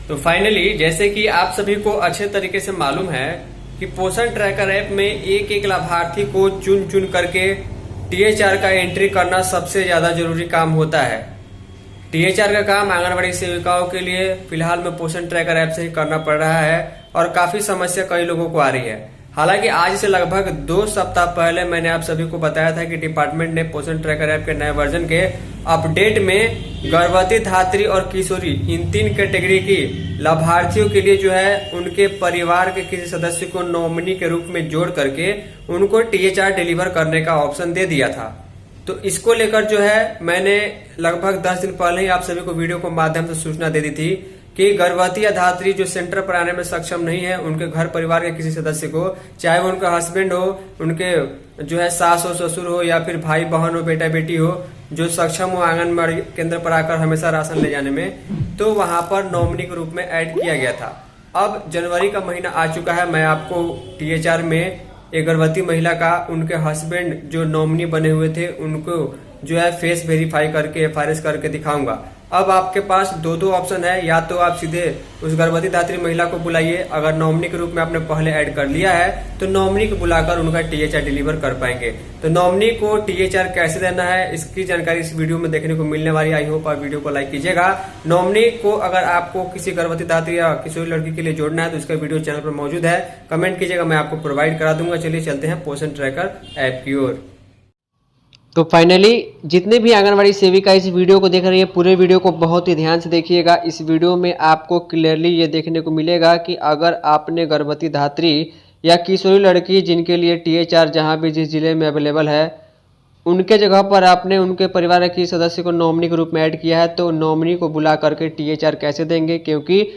तो फाइनली जैसे कि आप सभी को अच्छे तरीके से मालूम है कि पोषण ट्रैकर ऐप में एक एक लाभार्थी को चुन चुन करके टीएचआर का एंट्री करना सबसे ज्यादा जरूरी काम होता है। टीएचआर का काम आंगनबाड़ी सेविकाओं के लिए फिलहाल में पोषण ट्रैकर ऐप से ही करना पड़ रहा है और काफी समस्या कई लोगों को आ रही है। हालांकि आज से लगभग 2 सप्ताह पहले मैंने आप सभी को बताया था कि डिपार्टमेंट ने पोषण ट्रैकर ऐप के नए वर्जन के अपडेट में गर्भवती धात्री और किशोरी इन 3 कैटेगरी की लाभार्थियों के लिए जो है उनके परिवार के किसी सदस्य को नॉमिनी के रूप में जोड़ करके उनको टीएचआर डिलीवर करने का ऑप्शन दे दिया था। तो इसको लेकर जो है मैंने लगभग 10 दिन पहले ही आप सभी को वीडियो के माध्यम से सूचना दे दी थी कि गर्भवती या धात्री जो सेंटर पर आने में सक्षम नहीं है, उनके घर परिवार के किसी सदस्य को, चाहे वो उनका हस्बैंड हो, उनके जो है सास हो, ससुर हो या फिर भाई बहन हो, बेटा बेटी हो, जो सक्षम हो आंगनबाड़ी केंद्र पर आकर हमेशा राशन ले जाने में, तो वहां पर नॉमिनी के रूप में ऐड किया गया था। अब जनवरी का महीना आ चुका है, मैं आपको टीएचआर में एक गर्भवती महिला का उनके हस्बैंड जो नॉमिनी बने हुए थे उनको जो है फेस वेरीफाई करके एफआरएस करके दिखाऊंगा। अब आपके पास दो ऑप्शन है, या तो आप सीधे उस गर्भवती धात्री महिला को बुलाइए, अगर नॉमिनी के रूप में आपने पहले ऐड कर लिया है तो नॉमिनी को बुलाकर उनका टीएचआर डिलीवर कर पाएंगे। तो नॉमिनी को टीएचआर कैसे देना है इसकी जानकारी इस वीडियो में देखने को मिलने वाली। आई होप आप वीडियो को लाइक कीजिएगा। नॉमिनी को अगर आपको किसी गर्भवती धात्री या किसी लड़की के लिए जोड़ना है तो इसका वीडियो चैनल पर मौजूद है, कमेंट कीजिएगा, मैं आपको प्रोवाइड करा दूंगा। चलिए चलते हैं पोषण ट्रैकर ऐप की ओर। तो फाइनली जितने भी आंगनवाड़ी सेविका इस वीडियो को देख रही है, पूरे वीडियो को बहुत ही ध्यान से देखिएगा। इस वीडियो में आपको क्लियरली ये देखने को मिलेगा कि अगर आपने गर्भवती धात्री या किशोरी लड़की जिनके लिए टीएचआर जहां भी जिस जिले में अवेलेबल है उनके जगह पर आपने उनके परिवार के सदस्य को नॉमिनी के रूप में ऐड किया है, तो नॉमिनी को बुला करके टीएचआर कैसे देंगे, क्योंकि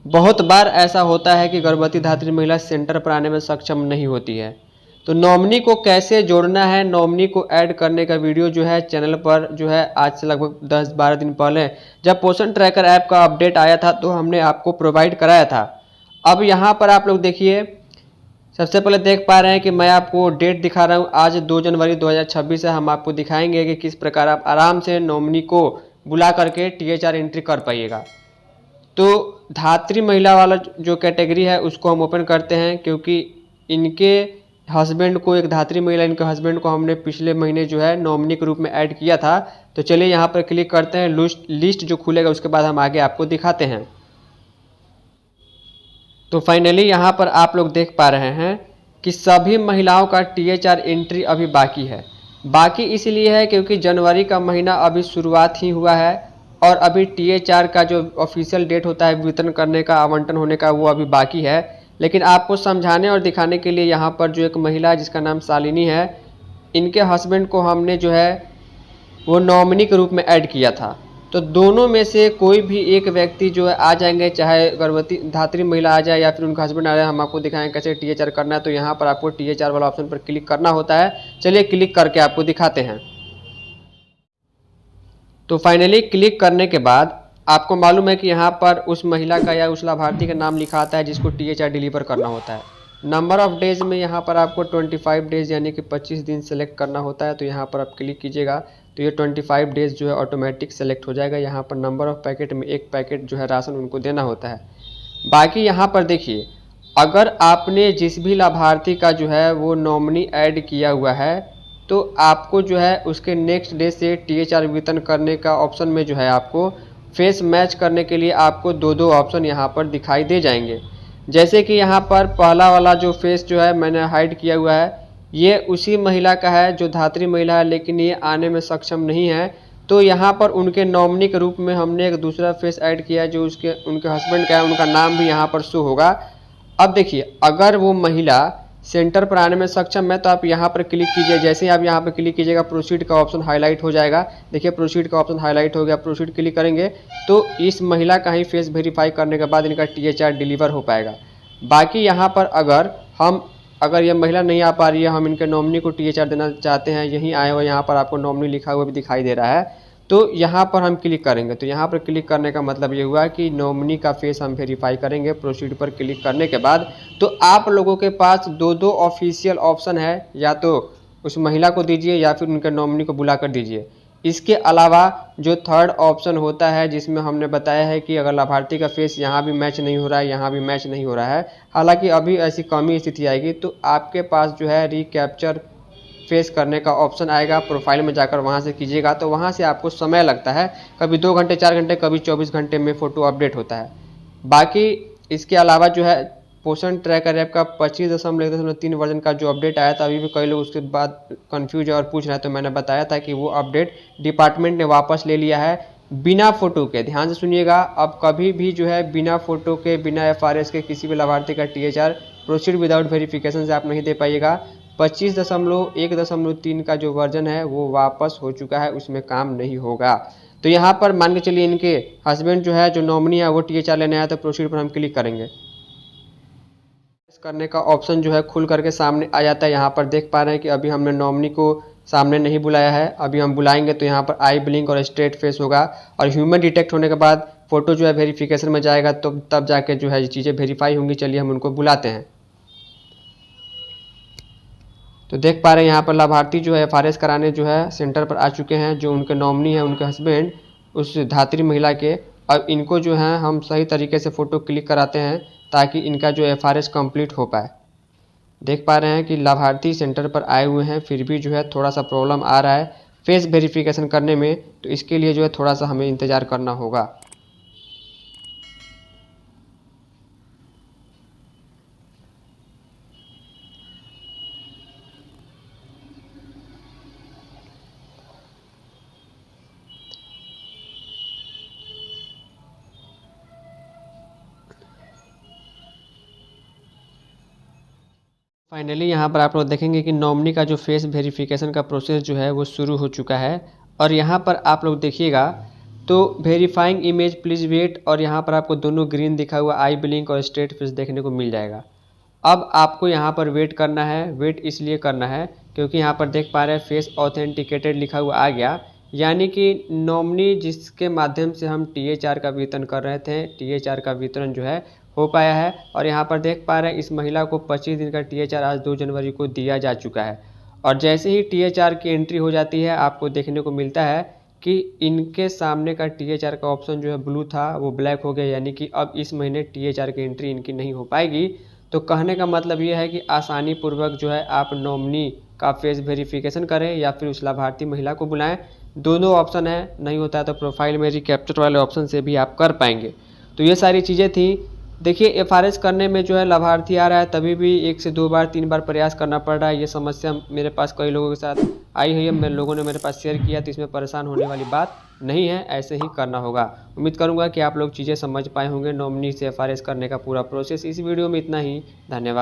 बहुत बार ऐसा होता है कि गर्भवती धात्री महिला सेंटर पर आने में सक्षम नहीं होती है। तो नॉमिनी को कैसे जोड़ना है, नॉमिनी को ऐड करने का वीडियो जो है चैनल पर जो है आज से लगभग 10-12 दिन पहले जब पोषण ट्रैकर ऐप का अपडेट आया था तो हमने आपको प्रोवाइड कराया था। अब यहाँ पर आप लोग देखिए, सबसे पहले देख पा रहे हैं कि मैं आपको डेट दिखा रहा हूँ। आज 2 जनवरी 2026 है। हम आपको दिखाएंगे कि किस प्रकार आप आराम से नॉमिनी को बुला करके टीएचआर एंट्री कर पाइएगा। तो धात्री महिला वाला जो कैटेगरी है उसको हम ओपन करते हैं, क्योंकि इनके हस्बैंड को, एक धात्री महिला इनके हस्बैंड को हमने पिछले महीने जो है नॉमिनी के रूप में ऐड किया था। तो चलिए यहाँ पर क्लिक करते हैं, लिस्ट जो खुलेगा उसके बाद हम आगे आपको दिखाते हैं। तो फाइनली यहाँ पर आप लोग देख पा रहे हैं कि सभी महिलाओं का टीएचआर एंट्री अभी बाकी है। बाकी इसलिए है क्योंकि जनवरी का महीना अभी शुरुआत ही हुआ है और अभी टीएचआर का जो ऑफिशियल डेट होता है वितरण करने का, आवंटन होने का, वो अभी बाकी है। लेकिन आपको समझाने और दिखाने के लिए यहाँ पर जो एक महिला है जिसका नाम शालिनी है, इनके हस्बैंड को हमने जो है वो नॉमिनी के रूप में ऐड किया था। तो दोनों में से कोई भी एक व्यक्ति जो है आ जाएंगे, चाहे गर्भवती धात्री महिला आ जाए या फिर उनका हस्बैंड आ जाए। हम आपको दिखाएंगे कैसे टीएचआर करना है। तो यहाँ पर आपको टीएचआर वाला ऑप्शन पर क्लिक करना होता है। चलिए क्लिक करके आपको दिखाते हैं। तो फाइनली क्लिक करने के बाद आपको मालूम है कि यहाँ पर उस महिला का या उस लाभार्थी का नाम लिखा आता है जिसको टीएचआर डिलीवर करना होता है। नंबर ऑफ डेज में यहाँ पर आपको 25 डेज यानी कि 25 दिन सेलेक्ट करना होता है। तो यहाँ पर आप क्लिक कीजिएगा तो ये 25 डेज जो है ऑटोमेटिक सेलेक्ट हो जाएगा। यहाँ पर नंबर ऑफ पैकेट में 1 पैकेट जो है राशन उनको देना होता है। बाकी यहाँ पर देखिए, अगर आपने जिस भी लाभार्थी का जो है वो नॉमिनी ऐड किया हुआ है तो आपको जो है उसके नेक्स्ट डे से टीएचआर वितरण करने का ऑप्शन में जो है आपको फेस मैच करने के लिए आपको 2 ऑप्शन यहाँ पर दिखाई दे जाएंगे। जैसे कि यहाँ पर पहला वाला जो फेस जो है मैंने हाइड किया हुआ है, ये उसी महिला का है जो धात्री महिला है लेकिन ये आने में सक्षम नहीं है। तो यहाँ पर उनके नॉमिनी के रूप में हमने एक दूसरा फेस ऐड किया है जो उनके हस्बैंड का है, उनका नाम भी यहाँ पर शो होगा। अब देखिए, अगर वो महिला सेंटर पर आने में सक्षम है तो आप यहाँ पर क्लिक कीजिए। जैसे ही आप यहाँ पर क्लिक कीजिएगा प्रोसीड का ऑप्शन हाईलाइट हो जाएगा। देखिए प्रोसीड का ऑप्शन हाईलाइट हो गया। प्रोसीड क्लिक करेंगे तो इस महिला का ही फेस वेरीफाई करने के बाद इनका टीएचआर डिलीवर हो पाएगा। बाकी यहाँ पर अगर ये महिला नहीं आ पा रही है, हम इनके नॉमिनी को टीएचआर देना चाहते हैं, यहीं आए हुए यहाँ पर आपको नॉमिनी लिखा हुआ भी दिखाई दे रहा है, तो यहाँ पर हम क्लिक करेंगे। तो यहाँ पर क्लिक करने का मतलब ये हुआ कि नॉमिनी का फेस हम वेरीफाई करेंगे। प्रोसीड पर क्लिक करने के बाद तो आप लोगों के पास 2 ऑफिशियल ऑप्शन है, या तो उस महिला को दीजिए या फिर उनके नॉमिनी को बुला कर दीजिए। इसके अलावा जो थर्ड ऑप्शन होता है जिसमें हमने बताया है कि अगर लाभार्थी का फेस यहाँ भी मैच नहीं हो रहा है, यहाँ भी मैच नहीं हो रहा है, हालांकि अभी ऐसी कमी स्थिति आएगी तो आपके पास जो है रिकैप्चर फेस करने का ऑप्शन आएगा। प्रोफाइल में जाकर वहाँ से कीजिएगा तो वहाँ से आपको समय लगता है, कभी 2 घंटे 4 घंटे, कभी 24 घंटे में फ़ोटो अपडेट होता है। बाकी इसके अलावा जो है पोषण ट्रैकर ऐप का 25.1.3 वर्जन का जो अपडेट आया था, अभी भी कई लोग उसके बाद कंफ्यूज है और पूछ रहे हैं, तो मैंने बताया था कि वो अपडेट डिपार्टमेंट ने वापस ले लिया है बिना फ़ोटो के। ध्यान से सुनिएगा, अब कभी भी जो है बिना फ़ोटो के, बिना FRS के किसी भी लाभार्थी का THR प्रोसीड विदाउट वेरिफिकेशन से आप नहीं दे पाइएगा। 25.1.3 का जो वर्जन है वो वापस हो चुका है, उसमें काम नहीं होगा। तो यहाँ पर मान के चलिए इनके हस्बैंड जो है, जो नॉमिनी है, वो THR लेने आया तो प्रोसीड पर हम क्लिक करेंगे। करने का ऑप्शन जो है खुल करके सामने आ जाता है। यहाँ पर देख पा रहे हैं कि अभी हमने नॉमिनी को सामने नहीं बुलाया है, अभी हम बुलाएंगे तो यहाँ पर आई ब्लिंक और स्ट्रेट फेस होगा और ह्यूमन डिटेक्ट होने के बाद फोटो जो है वेरिफिकेशन में जाएगा, तो तब जाके जो है ये चीज़ें वेरीफाई होंगी। चलिए हम उनको बुलाते हैं। तो देख पा रहे हैं यहाँ पर लाभार्थी जो है FRS कराने जो है सेंटर पर आ चुके हैं। जो उनके नॉमिनी है, उनके हस्बैंड उस धात्री महिला के। अब इनको जो है हम सही तरीके से फ़ोटो क्लिक कराते हैं ताकि इनका जो FRS कंप्लीट हो पाए। देख पा रहे हैं कि लाभार्थी सेंटर पर आए हुए हैं, फिर भी जो है थोड़ा सा प्रॉब्लम आ रहा है फेस वेरिफिकेशन करने में, तो इसके लिए जो है थोड़ा सा हमें इंतज़ार करना होगा। फाइनली यहाँ पर आप लोग देखेंगे कि नॉमिनी का जो फेस वेरिफिकेशन का प्रोसेस जो है वो शुरू हो चुका है। और यहाँ पर आप लोग देखिएगा तो वेरीफाइंग इमेज प्लीज़ वेट, और यहाँ पर आपको दोनों ग्रीन दिखा हुआ आई ब्लिंक और स्ट्रेट फेस देखने को मिल जाएगा। अब आपको यहाँ पर वेट करना है। वेट इसलिए करना है क्योंकि यहाँ पर देख पा रहे हैं फेस ऑथेंटिकेटेड लिखा हुआ आ गया, यानी कि नॉमिनी जिसके माध्यम से हम THR का वितरण कर रहे थे, THR का वितरण जो है हो पाया है। और यहाँ पर देख पा रहे हैं इस महिला को 25 दिन का THR आज 2 जनवरी को दिया जा चुका है। और जैसे ही THR की एंट्री हो जाती है, आपको देखने को मिलता है कि इनके सामने का THR का ऑप्शन जो है ब्लू था वो ब्लैक हो गया, यानी कि अब इस महीने THR की एंट्री इनकी नहीं हो पाएगी। तो कहने का मतलब ये है कि आसानी पूर्वक जो है आप नॉमिनी का फेस वेरिफिकेशन करें या फिर उस लाभार्थी महिला को बुलाएं, दोनों ऑप्शन है। नहीं होता है तो प्रोफाइल में रिकैप्चर वाले ऑप्शन से भी आप कर पाएंगे। तो ये सारी चीज़ें थी। देखिए FRS करने में जो है लाभार्थी आ रहा है तभी भी 1 से 2 बार 3 बार प्रयास करना पड़ रहा है। ये समस्या मेरे पास कई लोगों के साथ आई हुई है, लोगों ने मेरे पास शेयर किया, तो इसमें परेशान होने वाली बात नहीं है, ऐसे ही करना होगा। उम्मीद करूंगा कि आप लोग चीज़ें समझ पाए होंगे नॉमिनी से FRS करने का पूरा प्रोसेस। इस वीडियो में इतना ही, धन्यवाद।